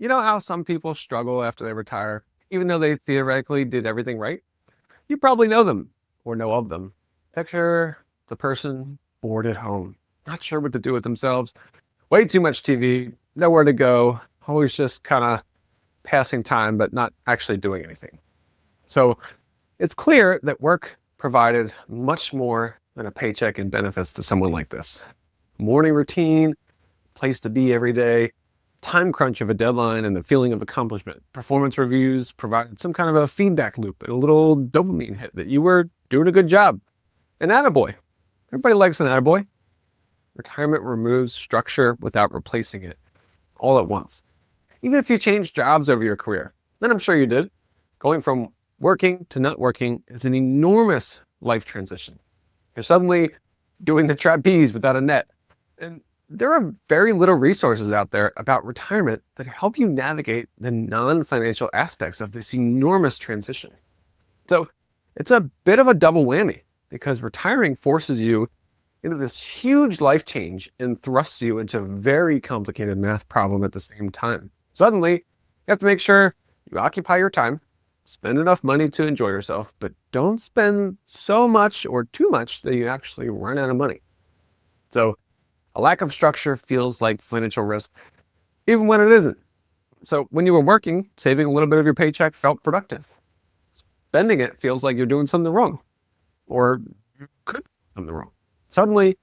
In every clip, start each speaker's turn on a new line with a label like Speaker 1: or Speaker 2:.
Speaker 1: You know how some people struggle after they retire, even though they theoretically did everything right? You probably know them or know of them. Picture the person bored at home, not sure what to do with themselves, way too much TV, nowhere to go, always just kind of passing time, but not actually doing anything. So it's clear that work provided much more than a paycheck and benefits to someone like this. Morning routine, place to be every day, time crunch of a deadline and the feeling of accomplishment. Performance reviews provided some kind of a feedback loop and a little dopamine hit that you were doing a good job. An attaboy. Everybody likes an attaboy. Retirement removes structure without replacing it all at once. Even if you change jobs over your career, then I'm sure you did. Going from working to not working is an enormous life transition. You're suddenly doing the trapeze without a net. And there are very little resources out there about retirement that help you navigate the non-financial aspects of this enormous transition. So it's a bit of a double whammy because retiring forces you into this huge life change and thrusts you into a very complicated math problem at the same time. Suddenly, you have to make sure you occupy your time, spend enough money to enjoy yourself, but don't spend so much or too much that you actually run out of money. So a lack of structure feels like financial risk, even when it isn't. So when you were working, saving a little bit of your paycheck felt productive. Spending it feels like you're doing something wrong, or you could do something wrong. Suddenly,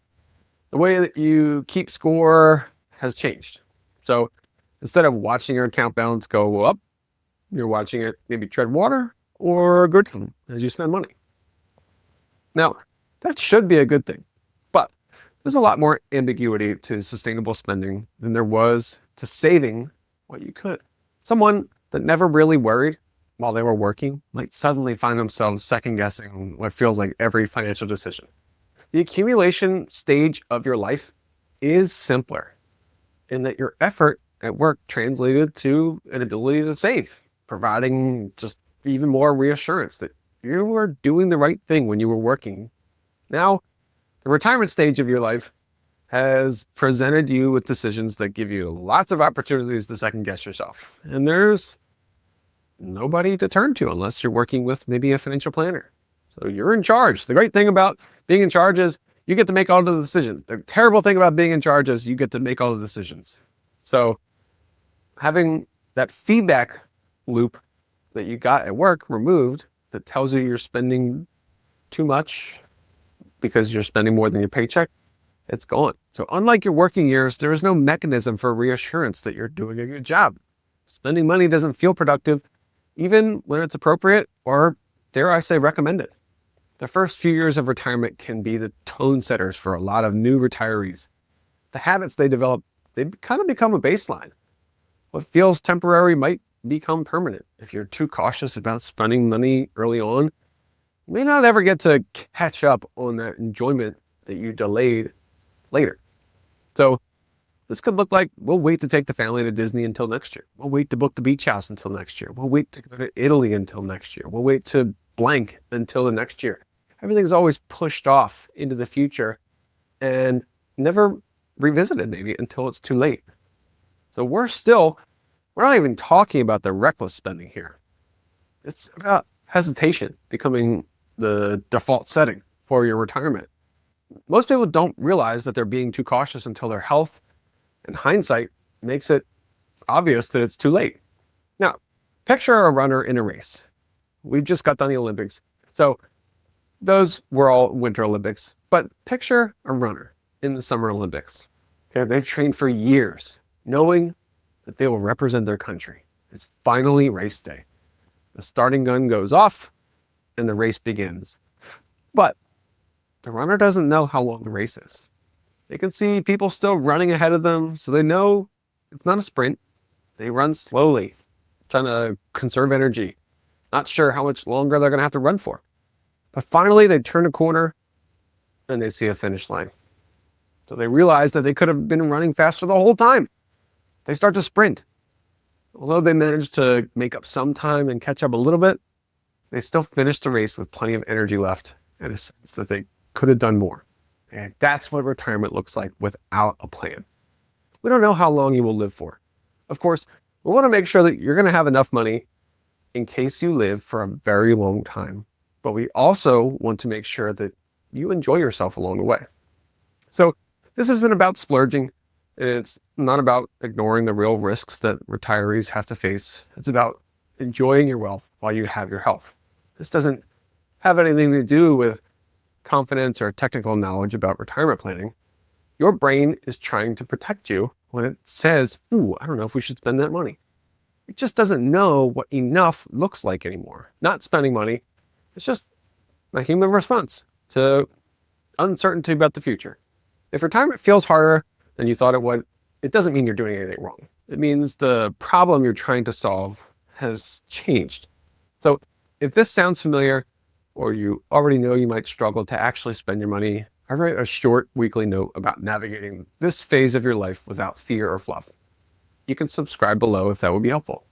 Speaker 1: the way that you keep score has changed. So instead of watching your account balance go up, you're watching it maybe tread water or go down as you spend money. Now, that should be a good thing, but there's a lot more ambiguity to sustainable spending than there was to saving what you could. Someone that never really worried while they were working might suddenly find themselves second guessing what feels like every financial decision. The accumulation stage of your life is simpler in that your effort at work translated to an ability to save, providing just even more reassurance that you were doing the right thing when you were working. Now, the retirement stage of your life has presented you with decisions that give you lots of opportunities to second guess yourself. And there's nobody to turn to unless you're working with maybe a financial planner. So you're in charge. The great thing about being in charge is you get to make all the decisions. The terrible thing about being in charge is you get to make all the decisions. So having that feedback loop that you got at work removed that tells you you're spending too much because you're spending more than your paycheck, it's gone. So unlike your working years, there is no mechanism for reassurance that you're doing a good job. Spending money doesn't feel productive, even when it's appropriate or, dare I say, recommended. The first few years of retirement can be the tone setters for a lot of new retirees. The habits they develop, they kind of become a baseline. What feels temporary might become permanent. If you're too cautious about spending money early on, you may not ever get to catch up on that enjoyment that you delayed later. So this could look like we'll wait to take the family to Disney until next year. We'll wait to book the beach house until next year. We'll wait to go to Italy until next year. We'll wait to blank until the next year. Everything's always pushed off into the future and never revisited maybe until it's too late. So we're not even talking about the reckless spending here. It's about hesitation becoming the default setting for your retirement. Most people don't realize that they're being too cautious until their health and hindsight makes it obvious that it's too late. Now, picture a runner in a race. We've just got done the Olympics. So those were all Winter Olympics, but picture a runner in the Summer Olympics. Okay, they've trained for years, knowing that they will represent their country. It's finally race day. The starting gun goes off and the race begins. But the runner doesn't know how long the race is. They can see people still running ahead of them, so they know it's not a sprint. They run slowly, trying to conserve energy, not sure how much longer they're going to have to run for. But finally, they turn a corner and they see a finish line. So they realize that they could have been running faster the whole time. They start to sprint. Although they managed to make up some time and catch up a little bit, they still finished the race with plenty of energy left and a sense that they could have done more. And that's what retirement looks like without a plan. We don't know how long you will live for. Of course, We want to make sure that you're going to have enough money in case you live for a very long time. But we also want to make sure that you enjoy yourself along the way. So this isn't about splurging. It's not about ignoring the real risks that retirees have to face. It's about enjoying your wealth while you have your health. This doesn't have anything to do with confidence or technical knowledge about retirement planning. Your brain is trying to protect you when it says, ooh, I don't know if we should spend that money. It just doesn't know what enough looks like anymore. Not spending money. It's just a human response to uncertainty about the future. If retirement feels harder than you thought it would, it doesn't mean you're doing anything wrong. It means the problem you're trying to solve has changed. So if this sounds familiar, or you already know you might struggle to actually spend your money, I write a short weekly note about navigating this phase of your life without fear or fluff. You can subscribe below if that would be helpful.